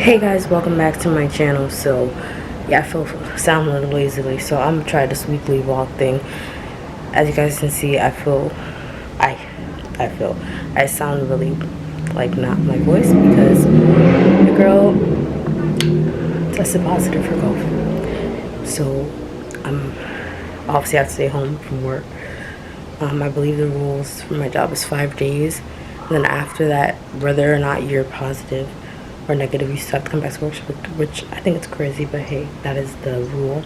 Hey guys, welcome back to my channel. So yeah, sound a little lazily, so I'm gonna try this weekly vlog thing. As you guys can see, I I feel I sound really like not my voice because the girl tested positive for COVID. So I'm obviously have to stay home from work. I believe the rules for my job is 5 days, and then after that, whether or not you're positive or negative, you still have to come back to work, which I think it's crazy, but hey, that is the rule.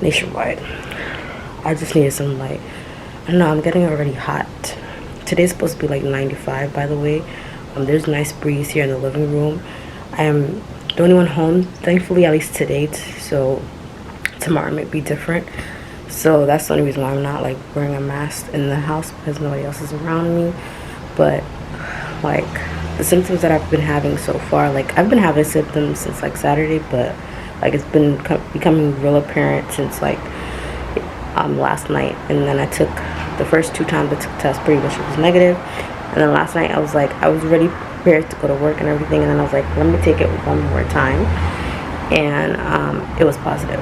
Nationwide. I just needed some light. I don't know, I'm getting already hot. Today's supposed to be like 95, by the way. There's a nice breeze here in the living room. I am the only one home, thankfully, at least to date, so tomorrow might be different. So that's the only reason why I'm not like wearing a mask in the house, because nobody else is around me. But like the symptoms that I've been having so far, like I've been having symptoms since like Saturday, but like it's been becoming real apparent since like last night. And then I took the first 2 times I took the test, pretty much it was negative. And then last night I was ready prepared to go to work and everything, and then I was like, let me take it one more time, and it was positive.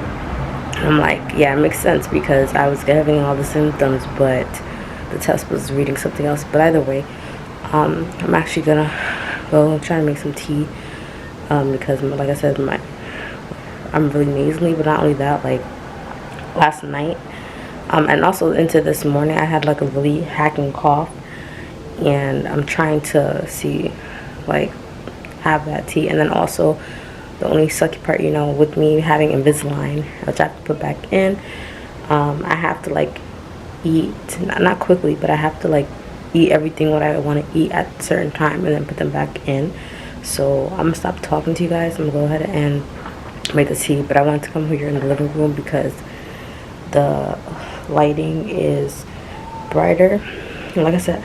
I'm like, yeah, it makes sense because I was having all the symptoms, but the test was reading something else. But either way, I'm actually gonna go try to make some tea, because like I said, I'm really nasally. But not only that, like last night, and also into this morning, I had like a really hacking cough, and I'm trying to see, like, have that tea. And then also, the only sucky part, with me having Invisalign, which I have to put back in, I have to like eat, not quickly, but I have to like eat everything what I want to eat at a certain time and then put them back in. So I'm gonna stop talking to you guys. I'm gonna go ahead and make the tea. But I wanted to come here in the living room because the lighting is brighter, and like I said,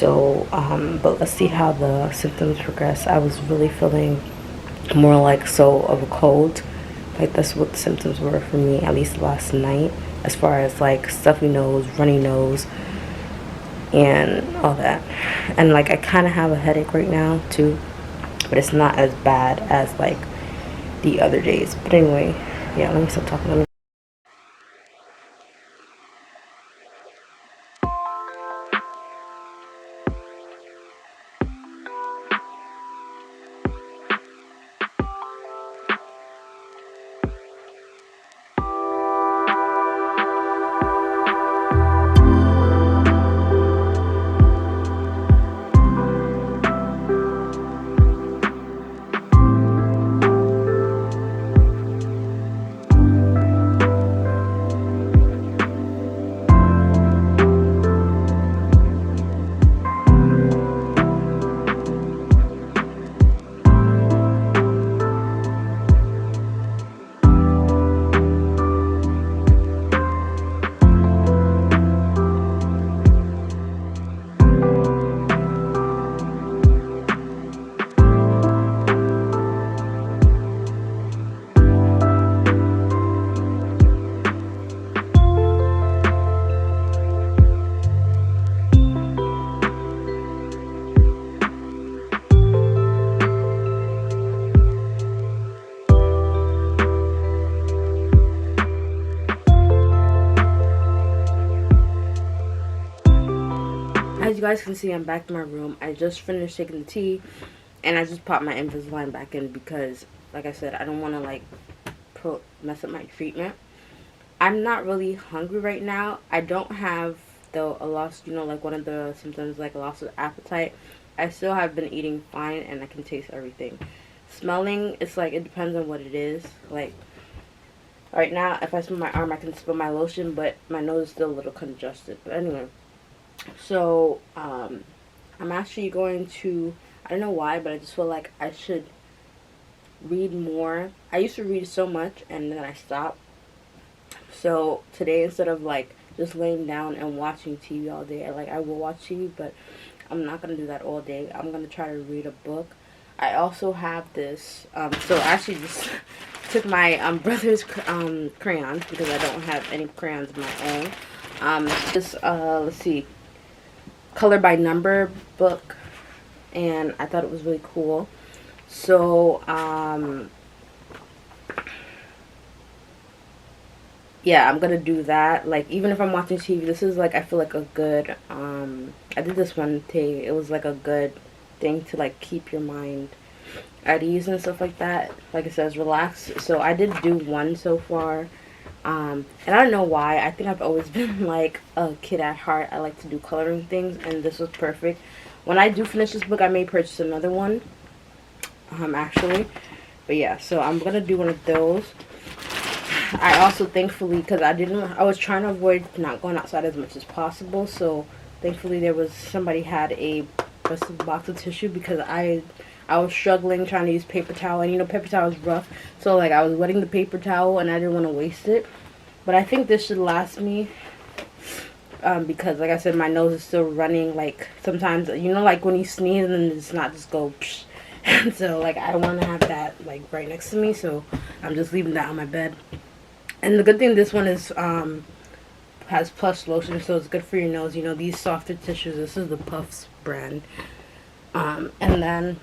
but let's see how the symptoms progress. I was really feeling more like of a cold. Like that's what the symptoms were for me, at least last night, as far as like stuffy nose, runny nose, and all that. And like I kind of have a headache right now too, but it's not as bad as like the other days. But anyway, yeah, let me stop talking. As you guys can see, I'm back to my room. I just finished taking the tea, and I just popped my Invisalign back in because, like I said, I don't want to like mess up my treatment. I'm not really hungry right now. I don't have though a loss, like one of the symptoms, like a loss of appetite. I still have been eating fine, and I can taste everything. Smelling, it's like it depends on what it is. Like right now, if I smell my arm, I can smell my lotion, but my nose is still a little congested. But anyway. So, I'm actually going to, I don't know why, but I just feel like I should read more. I used to read so much, and then I stopped. So, today, instead of, like, just laying down and watching TV all day, I will watch TV, but I'm not going to do that all day. I'm going to try to read a book. I also have this, so I actually just took my brother's crayons, because I don't have any crayons of my own. Let's see, color by number book, and I thought it was really cool. So yeah, I'm gonna do that. Like, even if I'm watching TV, this is like, I feel like a good I did this one day. It was like a good thing to like keep your mind at ease and stuff like that. Like it says, relax. So I did do one so far. And I don't know why. I think I've always been like a kid at heart. I like to do coloring things, and this was perfect. When I do finish this book, I may purchase another one. Actually. But yeah, so I'm gonna do one of those. I also, thankfully, because I was trying to avoid not going outside as much as possible, so thankfully there was, somebody had a box of tissue, because I was struggling trying to use paper towel, and you know, paper towel is rough, so like I was wetting the paper towel and I didn't want to waste it. But I think this should last me, because like I said, my nose is still running. Like sometimes, you know, like when you sneeze and then it's not just go psh. And so like I want to have that like right next to me, so I'm just leaving that on my bed. And the good thing, this one is has Plus lotion, so it's good for your nose. You know, these softer tissues, this is the Puffs brand. And then,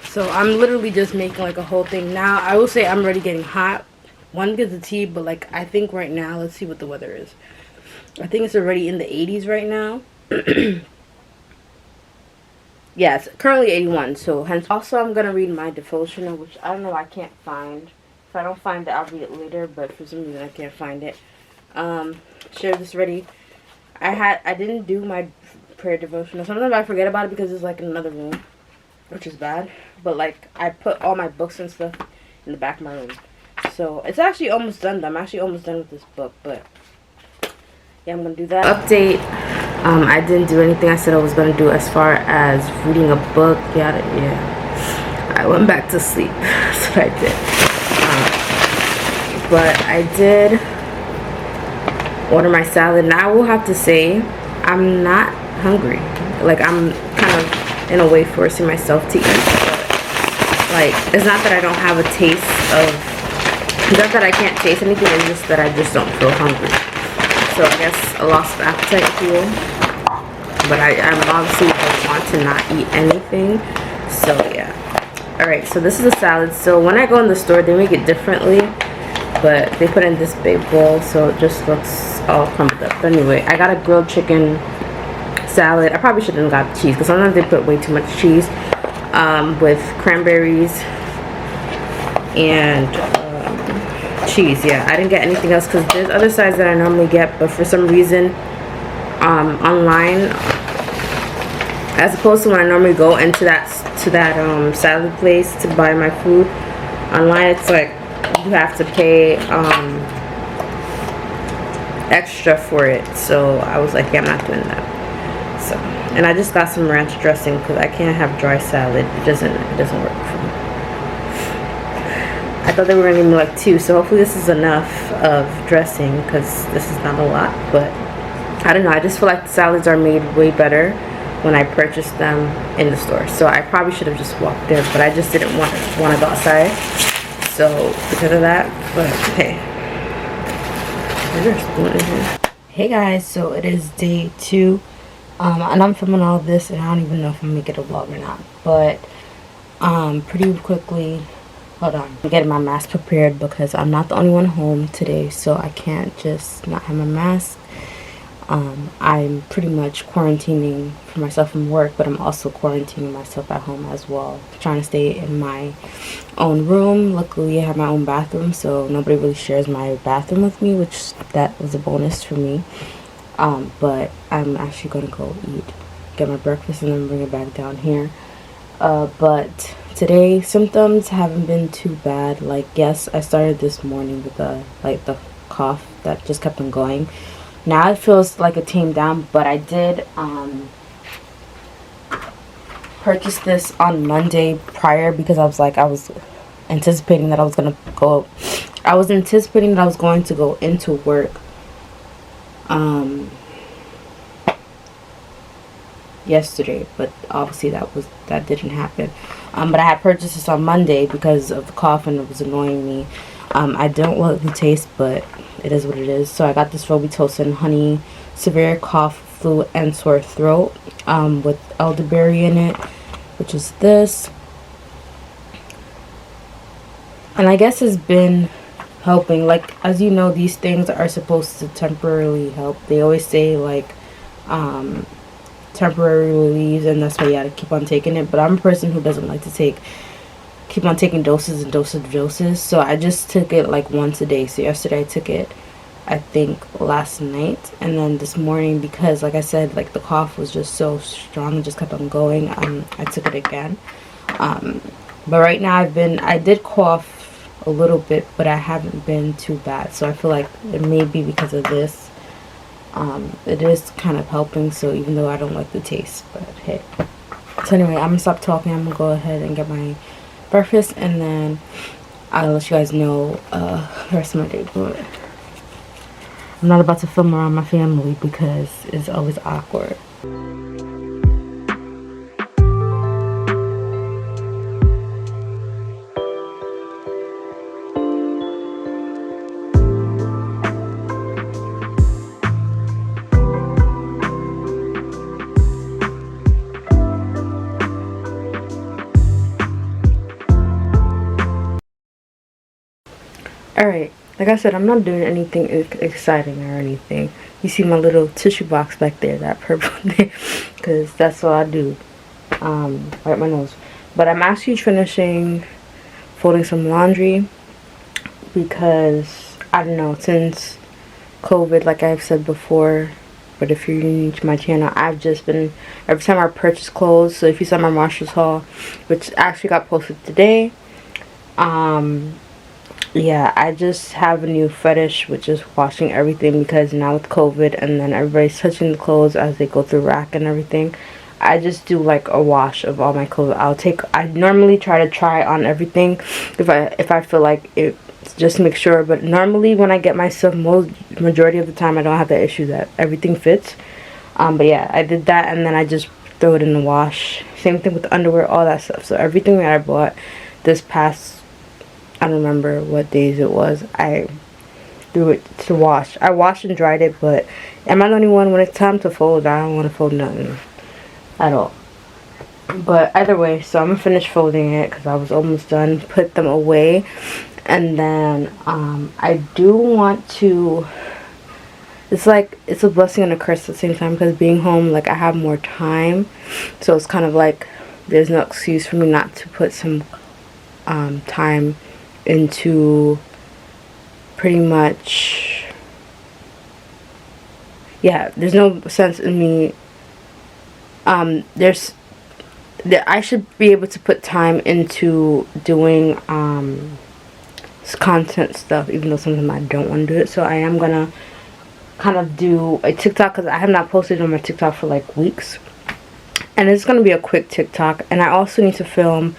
so I'm literally just making like a whole thing. Now, I will say I'm already getting hot. One gets the tea, but like I think right now, let's see what the weather is. I think it's already in the 80s right now. Yeah, it's currently 81, so hence. Also, I'm going to read my devotional, which I don't know, I can't find. If I don't find it, I'll read it later, but for some reason I can't find it. Share this ready. I didn't do my prayer devotional. Sometimes I forget about it because it's like in another room, which is bad. But like, I put all my books and stuff in the back of my room. So it's actually almost done. I'm actually almost done with this book, but yeah, I'm going to do that. Update. I didn't do anything I said I was going to do as far as reading a book. Yeah. I went back to sleep. That's what I did. But I did order my salad. Now I will have to say, I'm not hungry. Like, I'm kind of, in a way, forcing myself to eat. But, like, it's not that I don't have a taste of, it's not that I can't taste anything, it's just that I just don't feel hungry. So I guess a loss of appetite, if you will. But I'm obviously don't want to not eat anything. So yeah. Alright, so this is a salad. So when I go in the store, they make it differently. But they put it in this big bowl, so it just looks all crumpled up. But anyway, I got a grilled chicken salad. I probably shouldn't have got cheese, because sometimes they put way too much cheese. With cranberries and cheese. Yeah, I didn't get anything else because there's other sides that I normally get, but for some reason online, as opposed to when I normally go into that salad place to buy my food, online it's like you have to pay extra for it. So I was like, yeah, I'm not doing that. So, and I just got some ranch dressing because I can't have dry salad. It doesn't work for me. I thought they were going to give me like 2, so hopefully this is enough of dressing, because this is not a lot. But I don't know, I just feel like the salads are made way better when I purchased them in the store. So I probably should have just walked there, but I just didn't want to go outside. So because of that, but hey. Hey guys, so it is day 2. And I'm filming all this, and I don't even know if I'm going to make it a vlog or not. But pretty quickly, hold on, I'm getting my mask prepared because I'm not the only one home today, so I can't just not have my mask. I'm pretty much quarantining for myself from work, but I'm also quarantining myself at home as well, trying to stay in my own room. Luckily I have my own bathroom, so nobody really shares my bathroom with me, which that was a bonus for me. But I'm actually gonna go get my breakfast and then bring it back down here. But today symptoms haven't been too bad. Like, yes, I started this morning with the cough that just kept on going. Now it feels like it tamed down, but I did purchase this on Monday prior because I was anticipating that I was going to go into work yesterday, but obviously that didn't happen. But I had purchased this on Monday because of the cough and it was annoying me. I don't like the taste, but it is what it is. So I got this Robitussin honey severe cough, flu, and sore throat with elderberry in it. which is this. And I guess it's been helping. Like, as you know, these things are supposed to temporarily help. They always say like temporary relief, and that's why you gotta keep on taking it. But I'm a person who doesn't like to keep on taking doses and doses, so I just took it like once a day. So yesterday I took it, I think last night, and then this morning, because like I said, like the cough was just so strong and just kept on going, I took it again. But right now I did cough a little bit, but I haven't been too bad, so I feel like it may be because of this. It is kind of helping, so even though I don't like the taste, but hey. So anyway, I'm gonna stop talking. I'm gonna go ahead and get my breakfast, and then I'll let you guys know the rest of my day. But I'm not about to film around my family because it's always awkward. Alright, like I said, I'm not doing anything exciting or anything. You see my little tissue box back there, that purple thing, because that's what I do. Wipe my nose. But I'm actually finishing folding some laundry because, I don't know, since COVID, like I've said before, but if you're new to my channel, I've just been, every time I purchase clothes, so if you saw my Marshalls haul, which actually got posted today, yeah, I just have a new fetish, which is washing everything, because now with COVID and then everybody's touching the clothes as they go through rack and everything, I just do like a wash of all my clothes. I normally try on everything if I feel like it, just to make sure, but normally when I get my stuff, majority of the time I don't have that issue that everything fits. But yeah, I did that, and then I just throw it in the wash. Same thing with the underwear, all that stuff. So everything that I bought this past, I don't remember what days it was, I threw it to wash. I washed and dried it, but am I the only one when it's time to fold? I don't want to fold nothing at all. But either way, so I'm gonna finish folding it because I was almost done. Put them away, and then I do want to. It's like it's a blessing and a curse at the same time, because being home, like I have more time, so it's kind of like there's no excuse for me not to put some time into pretty much, yeah, there's no sense in me, I should be able to put time into doing content stuff, even though sometimes I don't want to do it. So I am gonna kind of do a TikTok, because I have not posted on my TikTok for like weeks, and it's gonna be a quick TikTok. And I also need to film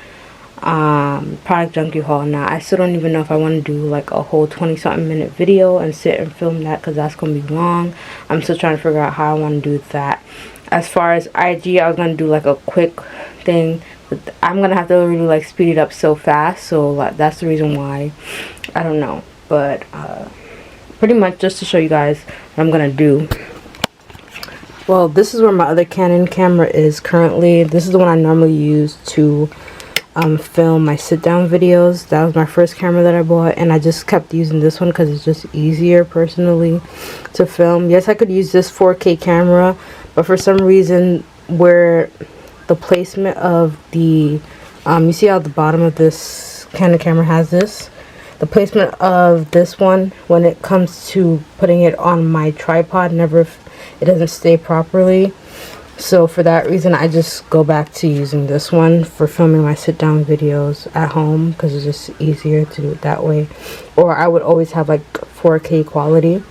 product junkie haul. Now I still don't even know if I want to do like a whole 20-something minute video and sit and film that, because that's gonna be long. I'm still trying to figure out how I want to do that. As far as IG, I was gonna do like a quick thing, but I'm gonna have to really like speed it up so fast, so that's the reason why. I don't know, but pretty much just to show you guys what I'm gonna do. Well, this is where my other Canon camera is currently. This is the one I normally use to film my sit-down videos. That was my first camera that I bought, and I just kept using this one because it's just easier personally to film. Yes, I could use this 4K camera, but for some reason, where the placement of the you see how the bottom of this Canon camera has this, the placement of this one, when it comes to putting it on my tripod, it doesn't stay properly. So for that reason, I just go back to using this one for filming my sit-down videos at home, because it's just easier to do it that way. Or I would always have like 4K quality.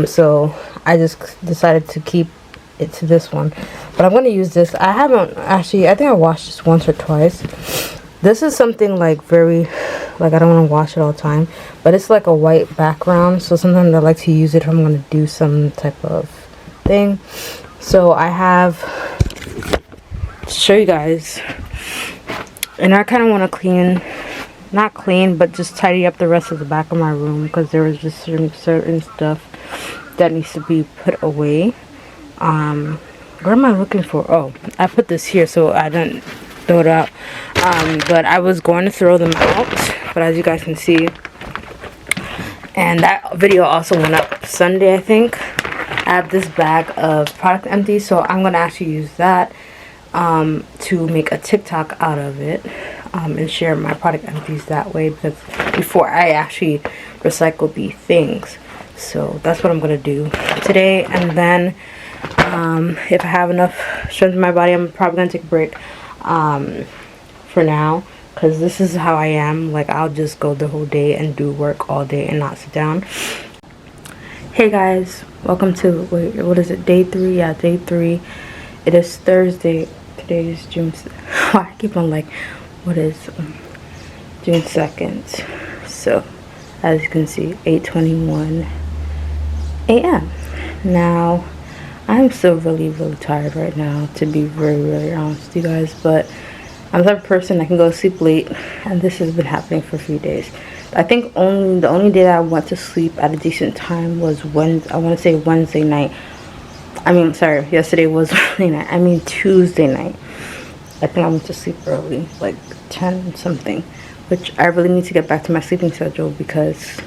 So I just decided to keep it to this one. But I'm going to use this. I haven't actually, I think I washed this once or twice. This is something like very, like I don't want to wash it all the time, but it's like a white background. So sometimes I like to use it if I'm going to do some type of thing. So I have to show you guys, and I kind of want to not clean, but just tidy up the rest of the back of my room, because there was just certain stuff that needs to be put away. What am I looking for? Oh, I put this here so I didn't throw it out. But I was going to throw them out, but as you guys can see, and that video also went up Sunday, I think. I have this bag of product empties, so I'm gonna actually use that to make a TikTok out of it, and share my product empties that way, because before I actually recycle the things. So that's what I'm gonna do today. And then if I have enough strength in my body, I'm probably gonna take a break for now, because this is how I am. Like, I'll just go the whole day and do work all day and not sit down. Hey guys, welcome to, wait, what is it, day 3? Yeah, day 3. It is Thursday. Today is June. I keep on like, what is June 2nd? So as you can see, 8:21 a.m. Now I'm still really tired right now, to be very honest with you guys, but I'm the type of person that can go to sleep late, and this has been happening for a few days. I think the only day that I went to sleep at a decent time was Wednesday. I want to say Wednesday night. I mean, sorry, yesterday was Wednesday night. I mean Tuesday night. I think I went to sleep early, like 10 something, which I really need to get back to my sleeping schedule, because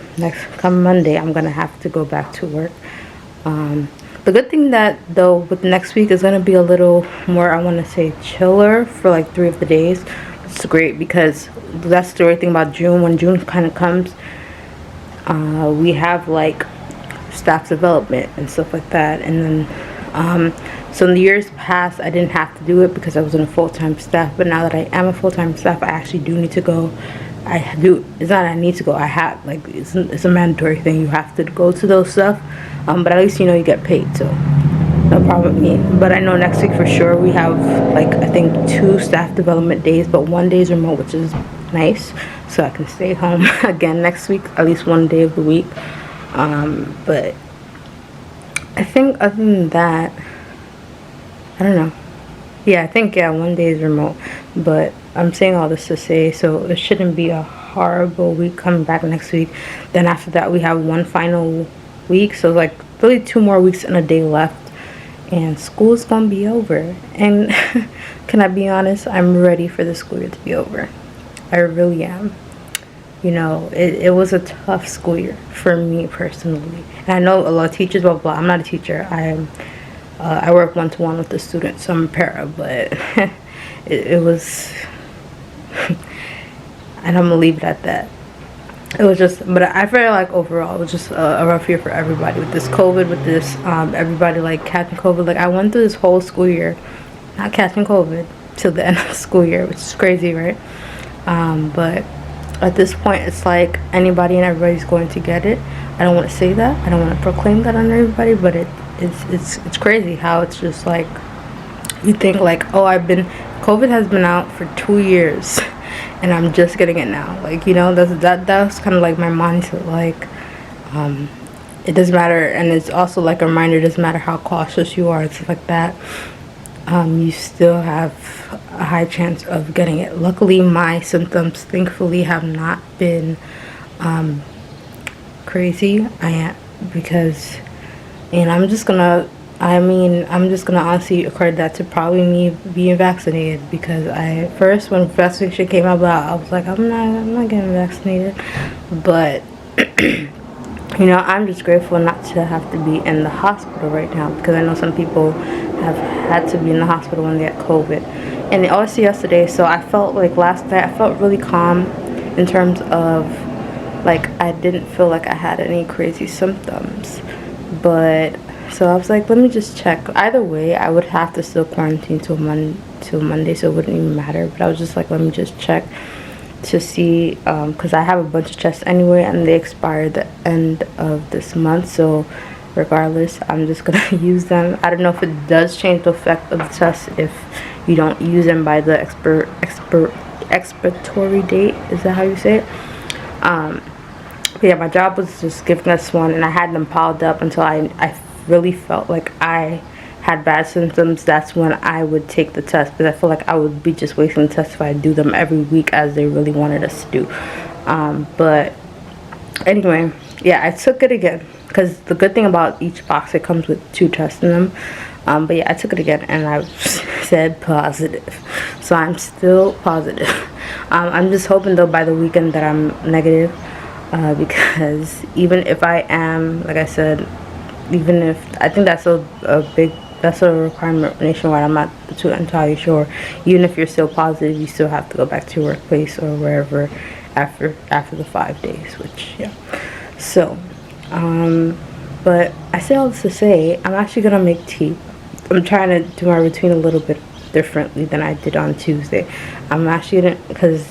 come Monday I'm gonna have to go back to work. The good thing that though with next week is gonna be a little more, I want to say, chiller for like 3 of the days. It's great, because that's the great thing about June. When June kind of comes, we have like staff development and stuff like that. And then so in the years past I didn't have to do it because I was in a full-time staff, but now that I am a full-time staff, I actually do need to go. I do. It's not I need to go, I have, like, it's a mandatory thing. You have to go to those stuff, but at least, you know, you get paid, so no problem with me. But I know next week for sure we have, like, I think 2 staff development days, but 1 day is remote, which is nice, so I can stay home again next week, at least 1 day of the week. But I think other than that, I don't know. Yeah, I think, yeah, 1 day is remote. But I'm saying all this to say, so it shouldn't be a horrible week coming back next week. Then after that we have 1 final week, so like really 2 more weeks and a day left, and school's gonna be over. And can I be honest, I'm ready for the school year to be over. I really am. You know, it was a tough school year for me personally, and I know a lot of teachers, blah blah. I'm not a teacher. I work one-to-one with the students, so I'm a para, but it was and I'm gonna leave it at that. It was just, but I feel like overall it was just a rough year for everybody with this COVID, with this everybody like catching COVID. Like, I went through this whole school year not catching COVID till the end of the school year, which is crazy, right? But at this point it's like anybody and everybody's going to get it. I don't want to say that, I don't want to proclaim that on everybody, but it's crazy how it's just like, you think like, oh, COVID has been out for 2 years and I'm just getting it now. Like, you know, that's kind of like my mindset. Like, it doesn't matter, and it's also like a reminder, it doesn't matter how cautious you are and stuff like that, you still have a high chance of getting it. Luckily my symptoms thankfully have not been crazy. Because, and I'm just gonna honestly accredit that to probably me being vaccinated, because first when vaccination came about, I was like, I'm not getting vaccinated. But you know, I'm just grateful not to have to be in the hospital right now, because I know some people have had to be in the hospital when they had COVID. And also yesterday, so I felt like last night I felt really calm in terms of, like, I didn't feel like I had any crazy symptoms. But so I was like, let me just check. Either way, I would have to still quarantine till Monday, so it wouldn't even matter. But I was just like, let me just check to see, because I have a bunch of tests anyway, and they expire the end of this month. So regardless, I'm just gonna use them. I don't know if it does change the effect of the test if you don't use them by the expiatory date. Is that how you say it? But yeah, my job was just giving us one, and I had them piled up until I really felt like I had bad symptoms. That's when I would take the test, because I feel like I would be just wasting the test if I do them every week as they really wanted us to do. But anyway, yeah, I took it again, because the good thing about each box, it comes with 2 tests in them. But yeah, I took it again and I said positive, so I'm still positive. I'm just hoping though by the weekend that I'm negative, because even if I am, like I said, even if I think that's that's a requirement nationwide, I'm not too entirely sure. Even if you're still positive, you still have to go back to your workplace or wherever after the 5 days, which yeah. So but I say all this to say I'm actually gonna make tea. I'm trying to do my routine a little bit differently than I did on Tuesday. I'm actually gonna, because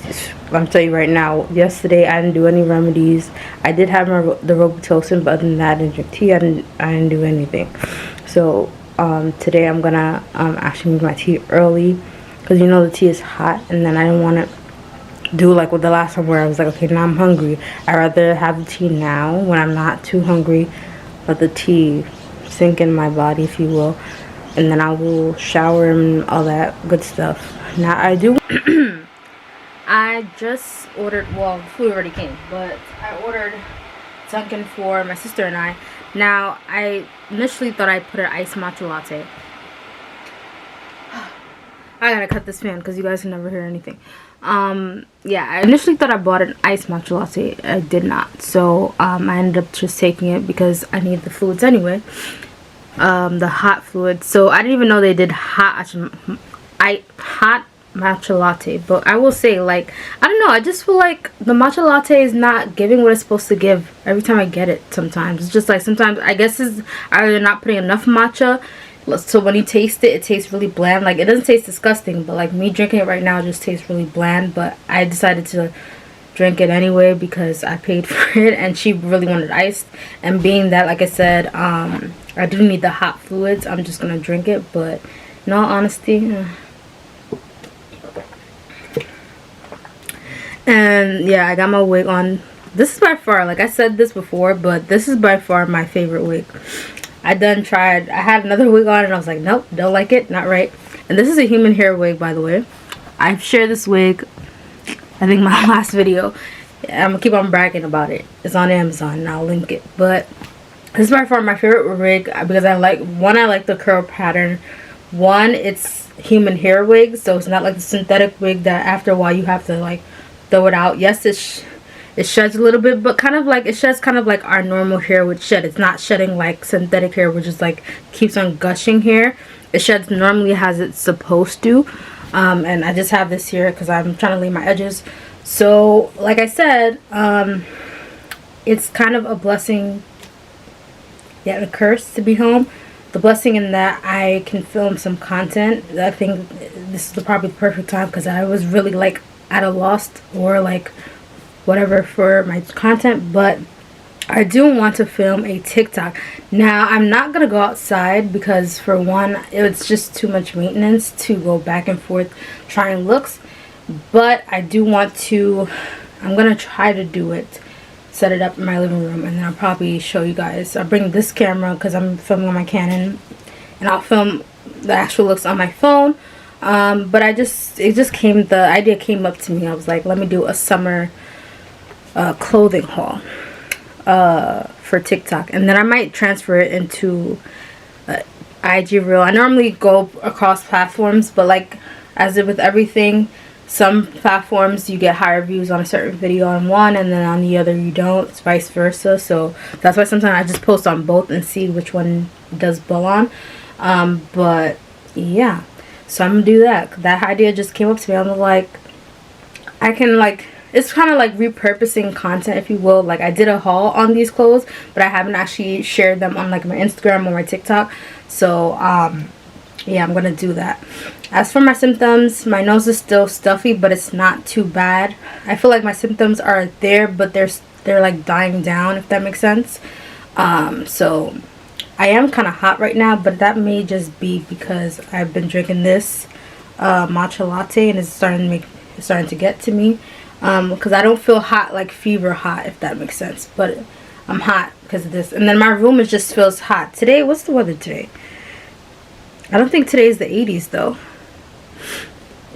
I'm telling you right now, yesterday I didn't do any remedies. I did have the Robitussin, but other than that, I didn't drink tea. I didn't do anything. So today I'm gonna actually make my tea early, because you know the tea is hot, and then I didn't want to do like with the last time where I was like, okay, now I'm hungry. I'd rather have the tea now when I'm not too hungry, let the tea sink in my body, if you will, and then I will shower and all that good stuff. Now I do I just ordered, well, food already came, but I ordered Dunkin' for my sister and I. Now I initially thought I'd put an iced matcha latte. I gotta cut this fan because you guys can never hear anything. Yeah, I initially thought I bought an iced matcha latte. I did not, so I ended up just taking it because I need the fluids anyway. The hot fluid. So I didn't even know they did hot matcha latte. But I will say, like, I don't know, I just feel like the matcha latte is not giving what it's supposed to give every time I get it. Sometimes it's just like, sometimes I guess it's either not putting enough matcha, so when you taste it, it tastes really bland. Like, it doesn't taste disgusting, but like me drinking it right now, it just tastes really bland. But I decided to drink it anyway because I paid for it and she really wanted iced, and being that, like I said, I do need the hot fluids, I'm just gonna drink it. But in all honesty, and yeah, I got my wig on. This is by far, like I said this before, but this is by far my favorite wig. I had another wig on and I was like, nope, don't like it, not right. And this is a human hair wig, by the way. I've shared this wig, I think, my last video. I'm gonna keep on bragging about it. It's on Amazon and I'll link it. But this is by far my favorite wig because I like the curl pattern. One, it's human hair wig, so it's not like the synthetic wig that after a while you have to like throw it out. Yes, it sheds a little bit, but kind of like it sheds kind of like our normal hair would shed. It's not shedding like synthetic hair, which is like keeps on gushing hair. It sheds normally as it's supposed to. And I just have this here because I'm trying to leave my edges. So like I said, it's kind of a blessing, yet a curse to be home. The blessing in that I can film some content. I think this is probably the perfect time because I was really like at a loss or like whatever for my content, but I do want to film a TikTok. Now I'm not gonna go outside because for one, it's just too much maintenance to go back and forth trying looks, but I do want to, I'm gonna try to do it, set it up in my living room, and then I'll probably show you guys. I'll bring this camera because I'm filming on my Canon, and I'll film the actual looks on my phone. But the idea came up to me. I was like, let me do a summer clothing haul for TikTok, and then I might transfer it into IG Reel. I normally go across platforms, but like as with everything, some platforms you get higher views on a certain video on one and then on the other you don't. It's vice versa. So that's why sometimes I just post on both and see which one does blow on. But yeah, so I'm gonna do that. That idea just came up to me. I'm like, I can like, it's kind of like repurposing content, if you will. Like I did a haul on these clothes, but I haven't actually shared them on like my Instagram or my TikTok. So yeah, I'm gonna do that. As for my symptoms, my nose is still stuffy, but it's not too bad. I feel like my symptoms are there, but they're like dying down, if that makes sense. So I am kind of hot right now, but that may just be because I've been drinking this matcha latte and it's starting to get to me. Because I don't feel hot, like fever hot, if that makes sense, but I'm hot because of this. And then my room just feels hot today. What's the weather today? I don't think today is the 80s though.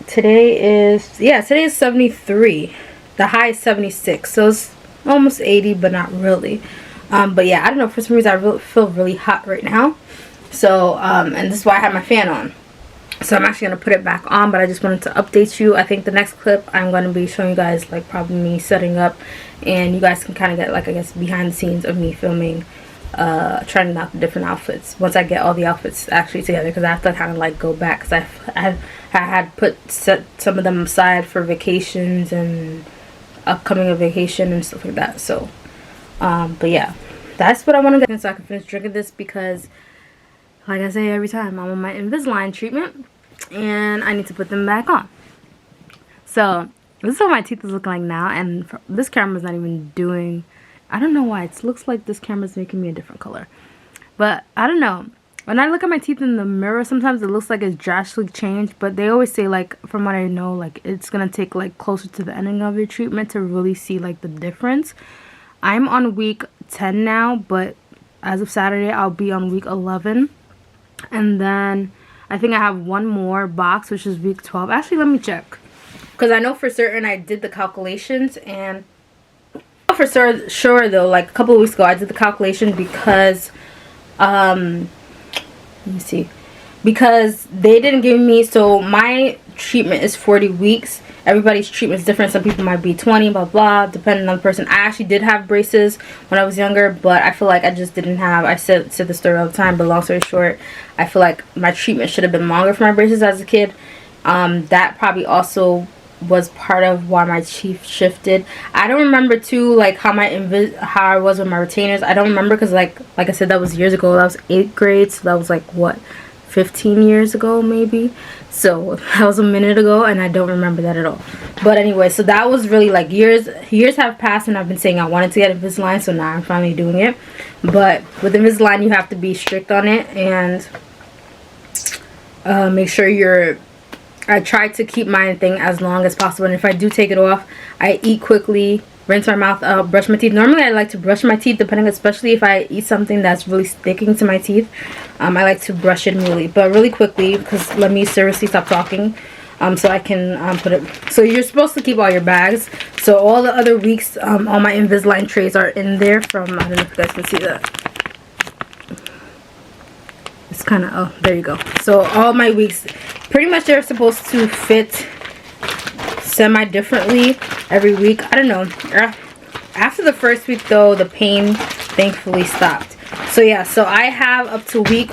Today is 73. The high is 76, so it's almost 80, but not really. But yeah, I don't know, for some reason I feel really hot right now. So and this is why I have my fan on. So I'm actually going to put it back on, but I just wanted to update you. I think the next clip I'm going to be showing you guys like probably me setting up, and you guys can kind of get like, I guess, behind the scenes of me filming, trying out the different outfits once I get all the outfits actually together, because I have to kind of like go back, because I had set some of them aside for vacations and upcoming a vacation and stuff like that. So but yeah, that's what I want to get, so I can finish drinking this, because like I say every time, I'm on my Invisalign treatment and I need to put them back on. So this is what my teeth is looking like now, and this camera's not even doing, I don't know why it looks like this camera's making me a different color, but I don't know. When I look at my teeth in the mirror, sometimes it looks like it's drastically changed, but they always say, like, from what I know, like, it's gonna take like closer to the ending of your treatment to really see like the difference. I'm on week 10 now, but as of Saturday I'll be on week 11. And then I think I have one more box, which is week 12. Actually, let me check, because I know for certain I did the calculations, and for sure though, like a couple of weeks ago I did the calculation, because let me see, because they didn't give me, so my treatment is 40 weeks. Everybody's treatment is different. Some people might be 20, blah blah, depending on the person. I actually did have braces when I was younger, but I feel like I just didn't have, I said the story all the time, but long story short, I feel like my treatment should have been longer for my braces as a kid. That probably also was part of why my teeth shifted. I don't remember too, like how I was with my retainers. I don't remember, because like I said, that was years ago. That was 8th grade, so that was like what, 15 years ago maybe. So that was a minute ago, and I don't remember that at all. But anyway, so that was really like years have passed, and I've been saying I wanted to get Invisalign, so now I'm finally doing it. But with Invisalign, you have to be strict on it, and make sure I try to keep my thing as long as possible, and if I do take it off, I eat quickly, rinse my mouth out, brush my teeth. Normally I like to brush my teeth, depending, especially if I eat something that's really sticking to my teeth. I like to brush it really quickly, because let me seriously stop talking, so I can put it. So you're supposed to keep all your bags. So all the other weeks, all my Invisalign trays are in there from, I don't know if you guys can see that. It's kind of, oh, there you go. So all my weeks, pretty much they're supposed to fit semi differently every week. I don't know, after the first week though, the pain thankfully stopped. So yeah, so I have up to week,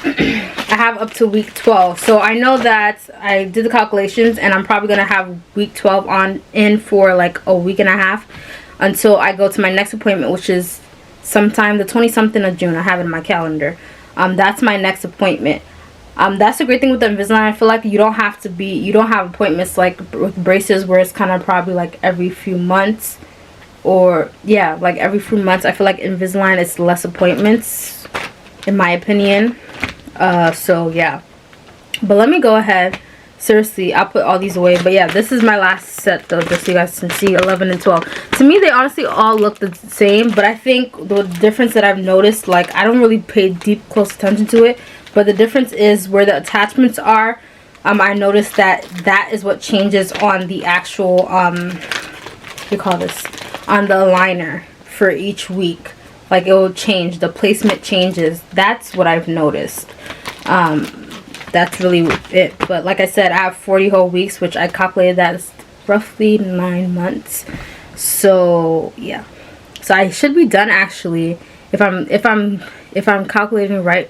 I have up to week 12. So I know that I did the calculations, and I'm probably gonna have week 12 in for like a week and a half, until I go to my next appointment, which is sometime the 20-something of June. I have it in my calendar. That's my next appointment. That's the great thing with the Invisalign. I feel like you don't have appointments like with braces, where it's kind of probably like every few months, or yeah, like every few months. I feel like Invisalign is less appointments, in my opinion. So yeah, but let me go ahead. Seriously, I'll put all these away. But yeah, this is my last set though, just so you guys can see. 11 and 12. To me, they honestly all look the same, but I think the difference that I've noticed, like, I don't really pay close attention to it, but the difference is where the attachments are. I noticed that is what changes on the actual, what do you call this? On the aligner for each week. Like, it will change. The placement changes. That's what I've noticed. That's really it. But like I said, I have 40 whole weeks, which I calculated that is roughly 9 months. So yeah, so I should be done actually, if I'm calculating right,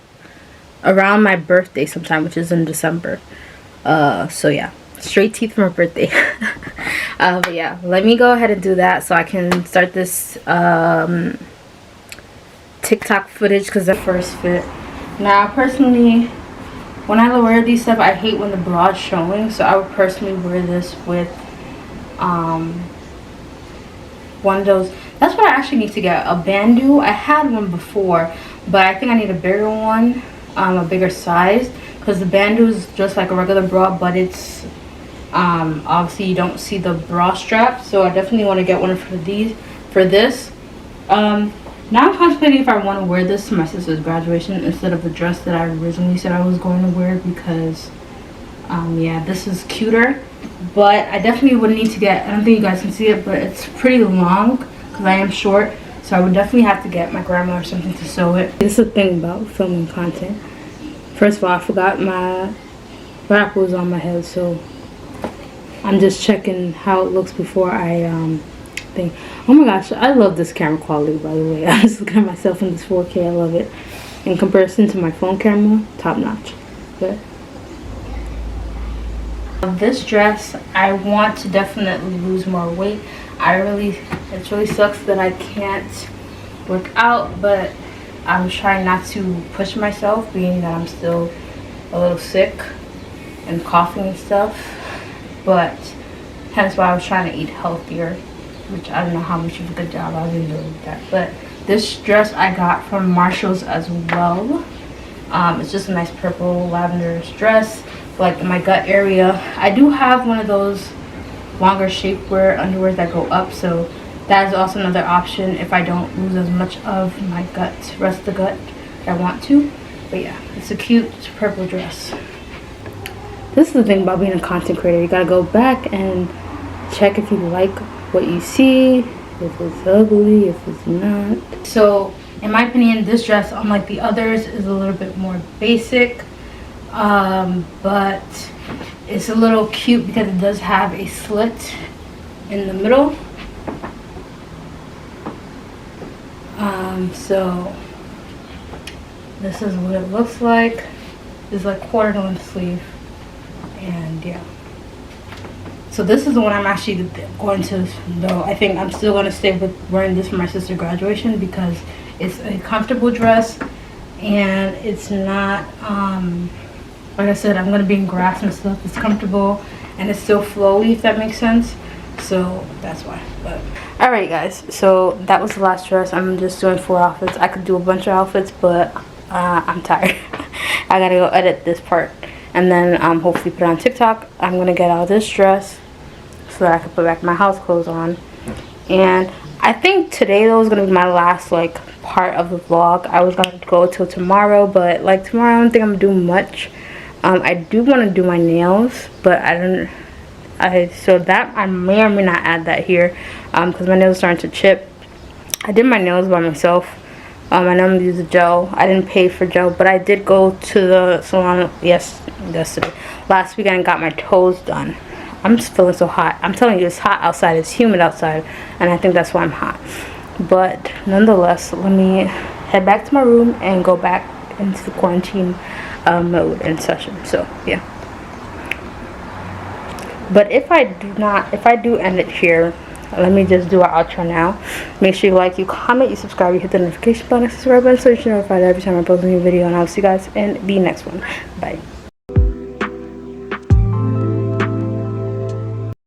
around my birthday sometime, which is in December. So yeah, straight teeth for my birthday. But yeah, let me go ahead and do that so I can start this TikTok footage, because the first fit. Now personally, when I wear these stuff, I hate when the bra is showing, so I would personally wear this with one of those. That's what I actually need to get, a bandeau. I had one before, but I think I need a bigger one, a bigger size, because the bandeau is just like a regular bra, but it's obviously you don't see the bra strap, so I definitely want to get one for this. Now I'm contemplating if I want to wear this to my sister's graduation instead of the dress that I originally said I was going to wear, because yeah, this is cuter, but I definitely would need to get, I don't think you guys can see it, but it's pretty long because I am short, So I would definitely have to get my grandma or something to sew it. This is the thing about filming content. First of all, I forgot my wrap was on my head, so I'm just checking how it looks before I think. Oh my gosh, I love this camera quality, by the way. I was looking at myself in this 4K. I love it. In comparison to my phone camera, top notch. But this dress, I want to definitely lose more weight. It really sucks that I can't work out, but I'm trying not to push myself, being that I'm still a little sick and coughing and stuff. But hence why I was trying to eat healthier, which I don't know how much of a good job I was doing with that. But this dress I got from Marshall's as well. It's just a nice purple lavender dress, like in my gut area. I do have one of those longer shapewear underwear that go up, so that is also another option if I don't lose as much of my gut, rest of the gut that I want to. But yeah, it's a cute purple dress. This is the thing about being a content creator. You gotta go back and check if you like what you see, if it's ugly, if it's not. So in my opinion, this dress, unlike the others, is a little bit more basic, but it's a little cute because it does have a slit in the middle. So this is what it looks like. It's like quarter length sleeve, and yeah. So this is the one I'm actually going to, though I think I'm still going to stay with wearing this for my sister's graduation because it's a comfortable dress and it's not, like I said, I'm going to be in grass and stuff. It's comfortable and it's still flowy, if that makes sense. So that's why. But alright guys, so that was the last dress. I'm just doing 4 outfits. I could do a bunch of outfits, but I'm tired. I gotta go edit this part and then hopefully put it on TikTok. I'm gonna get out of this dress so that I can put back my house clothes on. And I think today though is gonna be my last like part of the vlog. I was gonna go till tomorrow, but like tomorrow I don't think I'm gonna do much. I do want to do my nails, but so that I may or may not add that here because my nails are starting to chip. I did my nails by myself. I know I'm gonna use a gel. I didn't pay for gel, but I did go to the salon yesterday, last weekend, and got my toes done. I'm just feeling so hot. I'm telling you, it's hot outside. It's humid outside, and I think that's why I'm hot. But nonetheless, let me head back to my room and go back into the quarantine mode and session. So yeah. But if I do end it here, let me just do our outro now. Make sure you like, you comment, you subscribe, you hit the notification button, subscribe button so you're notified every time I post a new video, and I'll see you guys in the next one. Bye.